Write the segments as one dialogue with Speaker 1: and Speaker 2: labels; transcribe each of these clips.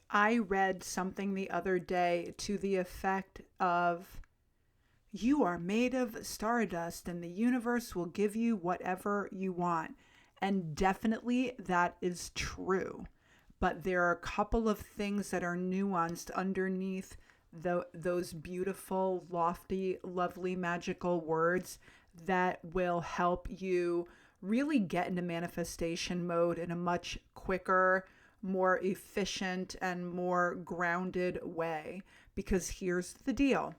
Speaker 1: I read something the other day to the effect of, you are made of stardust and the universe will give you whatever you want. And definitely that is true. But there are a couple of things that are nuanced underneath those beautiful, lofty, lovely, magical words that will help you really get into manifestation mode in a much quicker, more efficient, and more grounded way. Because here's the deal: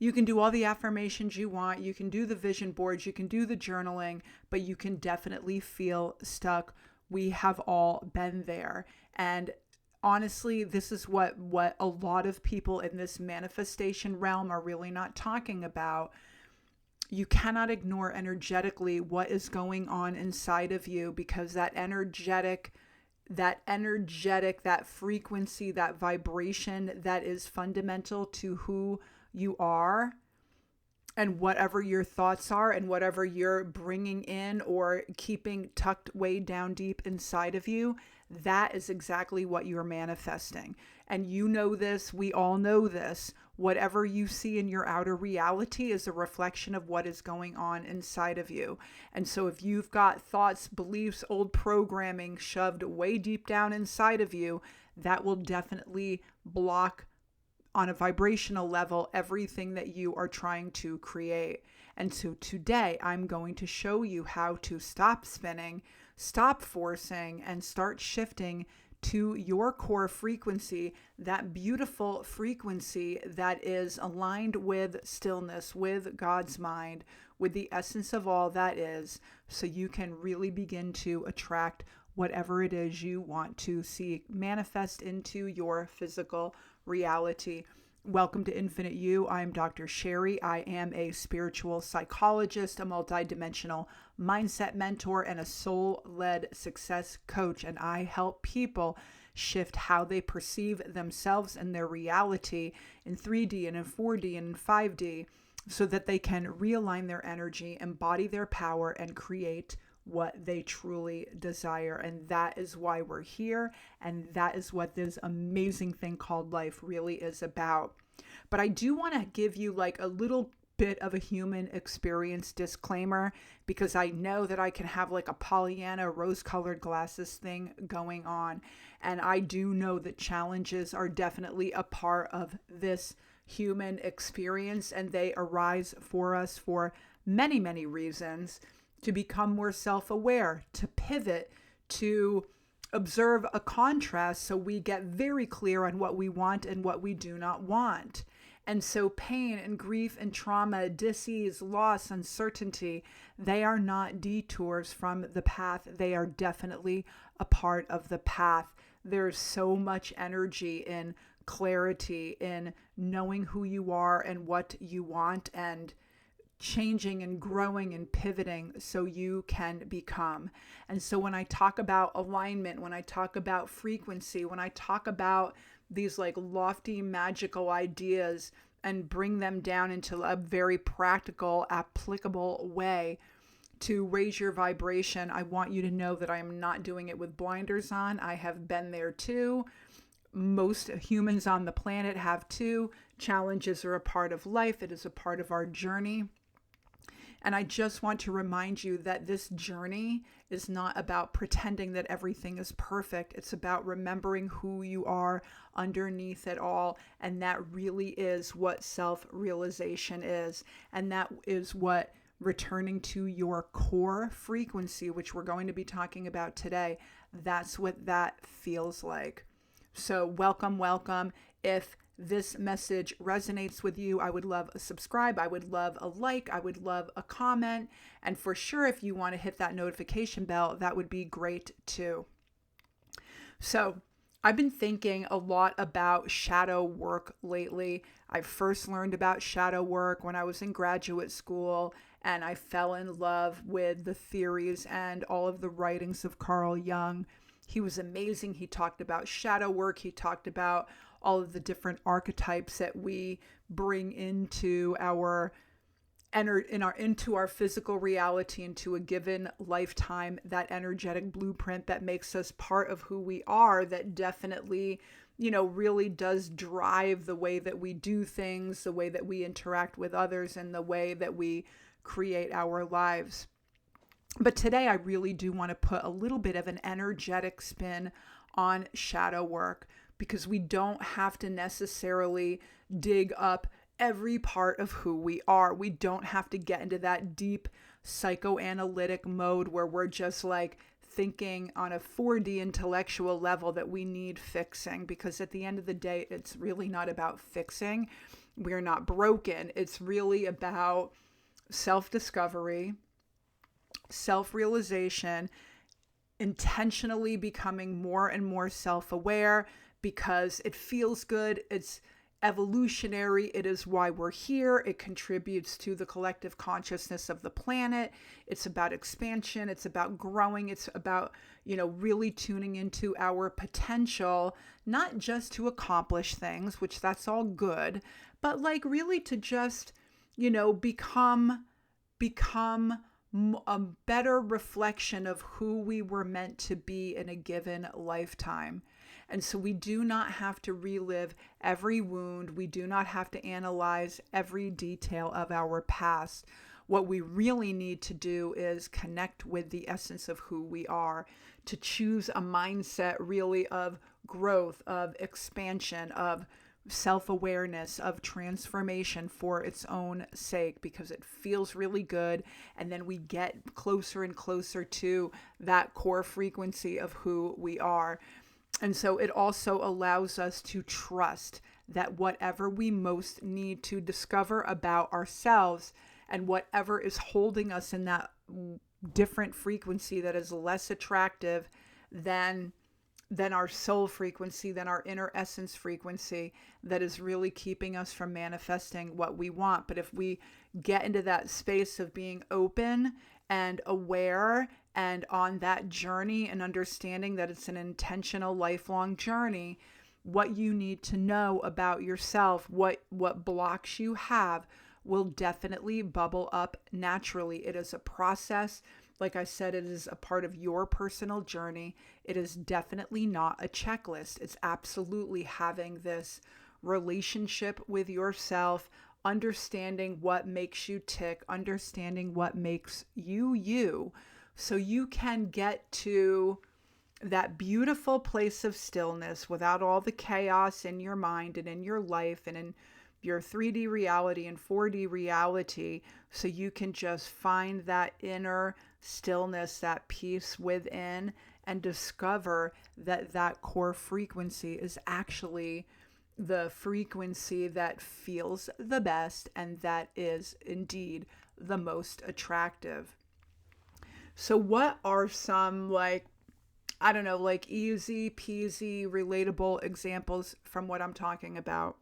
Speaker 1: you can do all the affirmations you want, you can do the vision boards, you can do the journaling, but you can definitely feel stuck. We have all been there. And honestly, this is what a lot of people in this manifestation realm are really not talking about. You cannot ignore energetically what is going on inside of you, because that frequency, that vibration that is fundamental to who you are, and whatever your thoughts are and whatever you're bringing in or keeping tucked way down deep inside of you, that is exactly what you're manifesting. And you know this, we all know this. Whatever you see in your outer reality is a reflection of what is going on inside of you. And so if you've got thoughts, beliefs, old programming shoved way deep down inside of you, that will definitely block on a vibrational level everything that you are trying to create. And so today I'm going to show you how to stop spinning, stop forcing, and start shifting to your core frequency, that beautiful frequency that is aligned with stillness, with God's mind, with the essence of all that is, so you can really begin to attract whatever it is you want to see manifest into your physical reality. Welcome to Infinite You. I'm Dr. Sherry. I am a spiritual psychologist, a multidimensional mindset mentor, and a soul-led success coach. And I help people shift how they perceive themselves and their reality in 3D and in 4D and in 5D, so that they can realign their energy, embody their power, and create what they truly desire. And that is why we're here. And that is what this amazing thing called life really is about. But I do want to give you like a little bit of a human experience disclaimer, because I know that I can have like a Pollyanna rose-colored glasses thing going on. And I do know that challenges are definitely a part of this human experience, and they arise for us for many, many reasons: to become more self-aware, to pivot, to observe a contrast so we get very clear on what we want and what we do not want. And so pain and grief and trauma, disease, loss, uncertainty, they are not detours from the path. They are definitely a part of the path. There's so much energy in clarity, in knowing who you are and what you want, and changing and growing and pivoting so you can become. And so when I talk about alignment, when I talk about frequency, when I talk about these like lofty magical ideas and bring them down into a very practical, applicable way to raise your vibration, I want you to know that I am not doing it with blinders on. I have been there too. Most humans on the planet have too. Challenges are a part of life. It is a part of our journey. And I just want to remind you that this journey is not about pretending that everything is perfect. It's about remembering who you are underneath it all. And that really is what self-realization is. And that is what returning to your core frequency, which we're going to be talking about today, that's what that feels like. So welcome, welcome. If this message resonates with you, I would love a subscribe. I would love a like. I would love a comment. And for sure, if you want to hit that notification bell, that would be great too. So I've been thinking a lot about shadow work lately. I first learned about shadow work when I was in graduate school, and I fell in love with the theories and all of the writings of Carl Jung. He was amazing. He talked about shadow work. He talked about all of the different archetypes that we bring into our enter into our physical reality, into a given lifetime, that energetic blueprint that makes us part of who we are, that definitely, really does drive the way that we do things, the way that we interact with others, and the way that we create our lives. But today I really do want to put a little bit of an energetic spin on shadow work, because we don't have to necessarily dig up every part of who we are. We don't have to get into that deep psychoanalytic mode where we're just like thinking on a 4D intellectual level that we need fixing, because at the end of the day, it's really not about fixing. We're not broken. It's really about self-discovery, self-realization, intentionally becoming more and more self-aware, because it feels good. It's evolutionary. It is why we're here. It contributes to the collective consciousness of the planet. It's about expansion. It's about growing. It's about, really tuning into our potential, not just to accomplish things, which that's all good, but like really to just, become a better reflection of who we were meant to be in a given lifetime. And so we do not have to relive every wound. We do not have to analyze every detail of our past. What we really need to do is connect with the essence of who we are, to choose a mindset really of growth, of expansion, of self-awareness, of transformation for its own sake, because it feels really good. And then we get closer and closer to that core frequency of who we are. And so it also allows us to trust that whatever we most need to discover about ourselves, and whatever is holding us in that different frequency that is less attractive than our soul frequency, than our inner essence frequency, that is really keeping us from manifesting what we want. But if we get into that space of being open and aware and on that journey, and understanding that it's an intentional lifelong journey, what you need to know about yourself, what blocks you have, will definitely bubble up naturally. It is a process. Like I said, it is a part of your personal journey. It is definitely not a checklist. It's absolutely having this relationship with yourself, understanding what makes you tick, understanding what makes you you, so you can get to that beautiful place of stillness without all the chaos in your mind and in your life and in your 3D reality and 4D reality, so you can just find that inner stillness, that peace within, and discover that that core frequency is actually the frequency that feels the best, and that is indeed the most attractive. So what are some easy peasy relatable examples from what I'm talking about?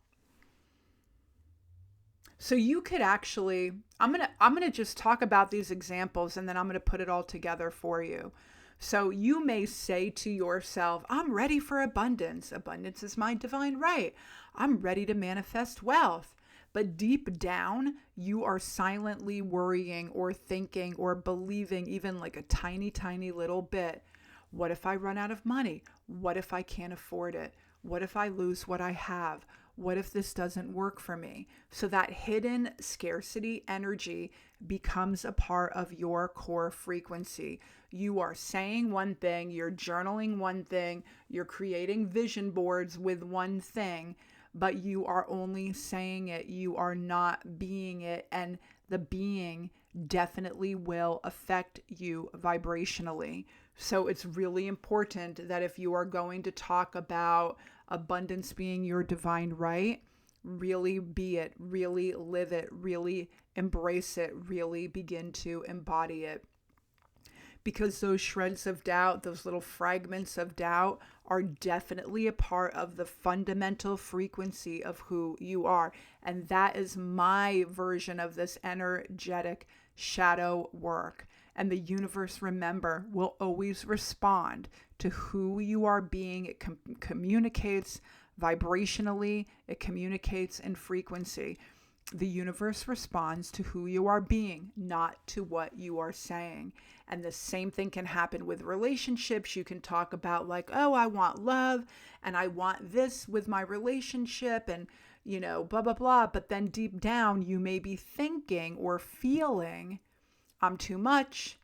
Speaker 1: So you could actually, I'm going to just talk about these examples, and then I'm going to put it all together for you. So you may say to yourself, I'm ready for abundance. Abundance is my divine right. I'm ready to manifest wealth. But deep down, you are silently worrying or thinking or believing even like a tiny, tiny little bit. What if I run out of money? What if I can't afford it? What if I lose what I have? What if this doesn't work for me? So that hidden scarcity energy becomes a part of your core frequency. You are saying one thing, you're journaling one thing, you're creating vision boards with one thing, but you are only saying it. You are not being it. And the being definitely will affect you vibrationally. So it's really important that if you are going to talk about abundance being your divine right, really be it, really live it, really embrace it, really begin to embody it. Because those shreds of doubt, those little fragments of doubt, are definitely a part of the fundamental frequency of who you are. And that is my version of this energetic shadow work. And the universe, remember, will always respond to who you are being. It communicates vibrationally, it communicates in frequency. The universe responds to who you are being, not to what you are saying. And the same thing can happen with relationships. You can talk about like, oh, I want love and I want this with my relationship and, blah, blah, blah. But then deep down, you may be thinking or feeling, I'm too much.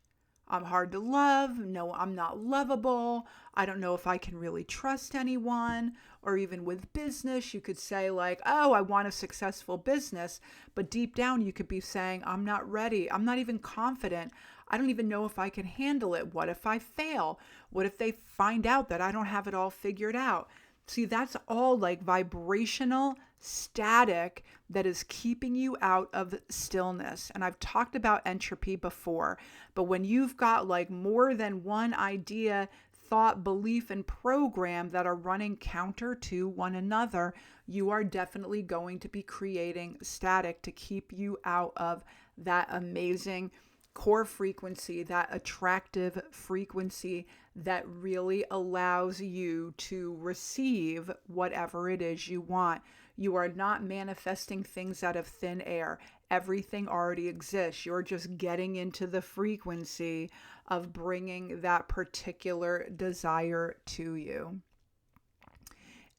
Speaker 1: I'm hard to love. No, I'm not lovable. I don't know if I can really trust anyone. Or even with business, you could say like, oh, I want a successful business. But deep down, you could be saying, I'm not ready. I'm not even confident. I don't even know if I can handle it. What if I fail? What if they find out that I don't have it all figured out? See, that's all like vibrational static that is keeping you out of stillness. And I've talked about entropy before, but when you've got like more than one idea, thought, belief, and program that are running counter to one another, you are definitely going to be creating static to keep you out of that amazing core frequency, that attractive frequency that really allows you to receive whatever it is you want. You are not manifesting things out of thin air. Everything already exists. You're just getting into the frequency of bringing that particular desire to you.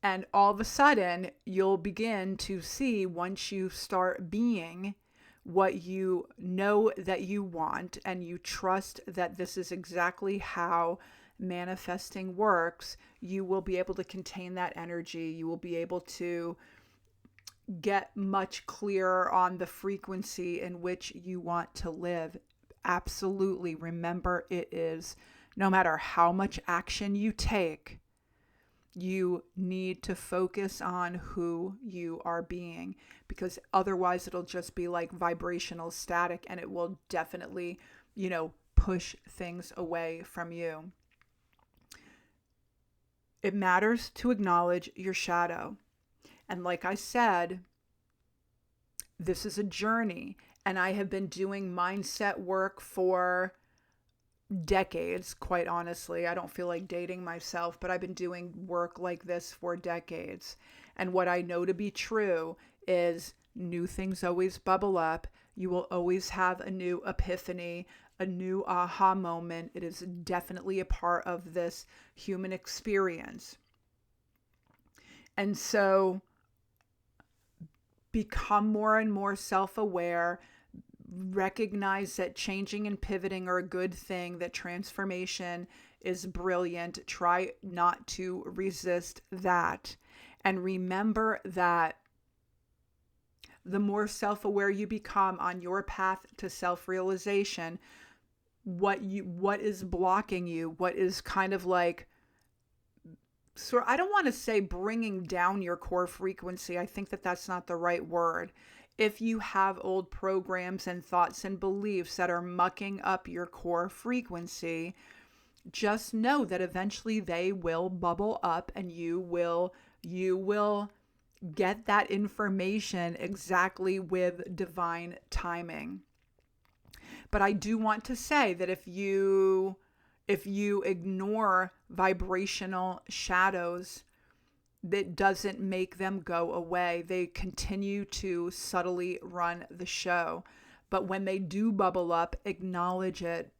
Speaker 1: And all of a sudden, you'll begin to see, once you start being what you know that you want and you trust that this is exactly how manifesting works, you will be able to contain that energy. You will be able to get much clearer on the frequency in which you want to live. Absolutely. Remember, it is no matter how much action you take, you need to focus on who you are being, because otherwise it'll just be like vibrational static and it will definitely, push things away from you. It matters to acknowledge your shadow. And like I said, this is a journey, and I have been doing mindset work for decades, quite honestly. I don't feel like dating myself, but I've been doing work like this for decades. And what I know to be true is new things always bubble up. You will always have a new epiphany, a new aha moment. It is definitely a part of this human experience. And so become more and more self-aware. Recognize that changing and pivoting are a good thing, that transformation is brilliant. Try not to resist that. And remember that the more self-aware you become on your path to self-realization, what is blocking you, what is kind of like, so I don't want to say bringing down your core frequency. I think that that's not the right word. If you have old programs and thoughts and beliefs that are mucking up your core frequency, just know that eventually they will bubble up and you will get that information exactly with divine timing. But I do want to say that if you ignore vibrational shadows, that doesn't make them go away. They continue to subtly run the show. But when they do bubble up, acknowledge it,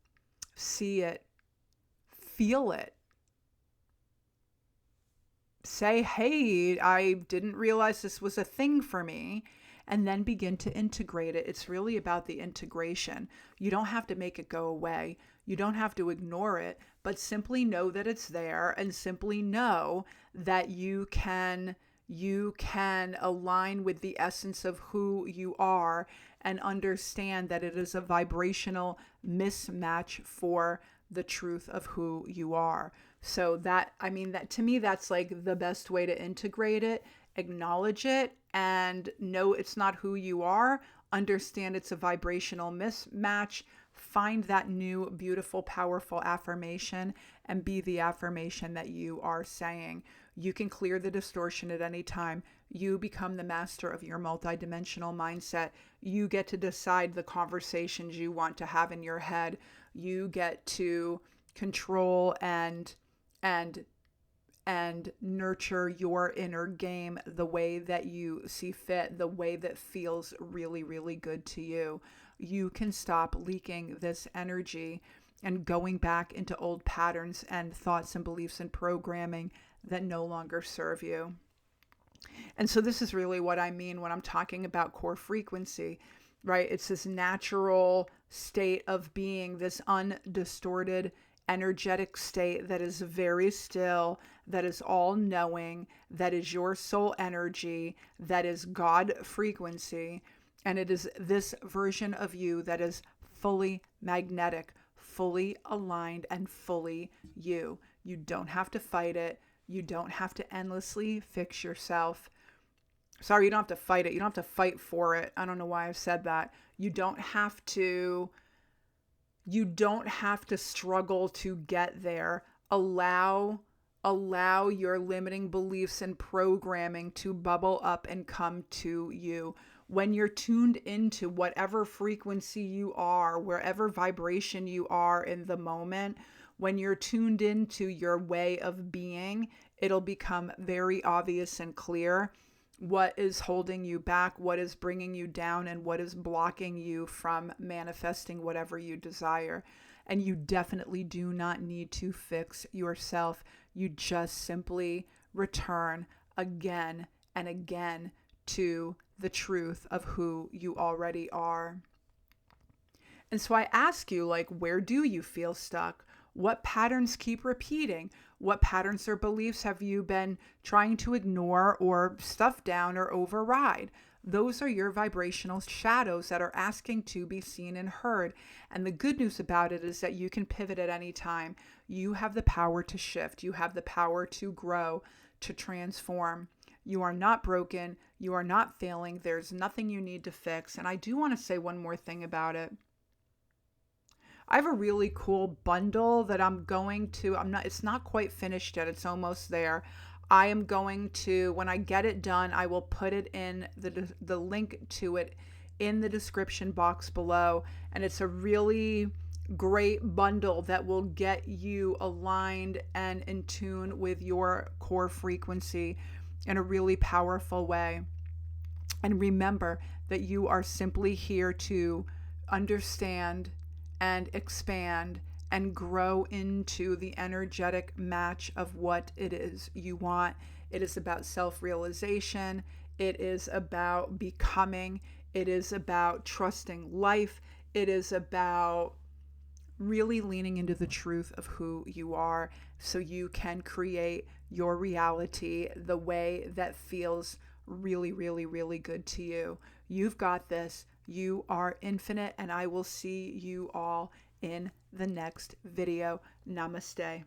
Speaker 1: see it, feel it. Say, hey, I didn't realize this was a thing for me. And then begin to integrate it. It's really about the integration. You don't have to make it go away. You don't have to ignore it, but simply know that it's there, and simply know that you can align with the essence of who you are and understand that it is a vibrational mismatch for the truth of who you are. So that to me, that's like the best way to integrate it. Acknowledge it and know it's not who you are. Understand it's a vibrational mismatch. Find that new, beautiful, powerful affirmation and be the affirmation that you are saying. You can clear the distortion at any time. You become the master of your multidimensional mindset. You get to decide the conversations you want to have in your head. You get to control and and nurture your inner game the way that you see fit, the way that feels really, really good to you. You can stop leaking this energy and going back into old patterns and thoughts and beliefs and programming that no longer serve you. And so this is really what I mean when I'm talking about core frequency, right? It's this natural state of being, this undistorted energetic state that is very still, that is all knowing, that is your soul energy, that is God frequency. And it is this version of you that is fully magnetic, fully aligned, and fully you. You don't have to fight it. You don't have to endlessly fix yourself. Sorry, you don't have to fight it. You don't have to fight for it. I don't know why I've said that. You don't have to struggle to get there. Allow your limiting beliefs and programming to bubble up and come to you. When you're tuned into whatever frequency you are, wherever vibration you are in the moment, when you're tuned into your way of being, it'll become very obvious and clear what is holding you back, what is bringing you down, and what is blocking you from manifesting whatever you desire. And you definitely do not need to fix yourself. You just simply return again and again to the truth of who you already are. And so I ask you, like, where do you feel stuck? What patterns keep repeating? What patterns or beliefs have you been trying to ignore or stuff down or override? Those are your vibrational shadows that are asking to be seen and heard. And the good news about it is that you can pivot at any time. You have the power to shift. You have the power to grow, to transform. You are not broken. You are not failing. There's nothing you need to fix. And I do want to say one more thing about it. I have a really cool bundle that it's not quite finished yet. It's almost there. I am going to, when I get it done, I will put it in the link to it in the description box below. And it's a really great bundle that will get you aligned and in tune with your core frequency in a really powerful way. And remember that you are simply here to understand and expand and grow into the energetic match of what it is you want. It is about self-realization. It is about becoming. It is about trusting life. It is about really leaning into the truth of who you are so you can create your reality the way that feels really, really, really good to you. You've got this. You are infinite, and I will see you all in the next video. Namaste.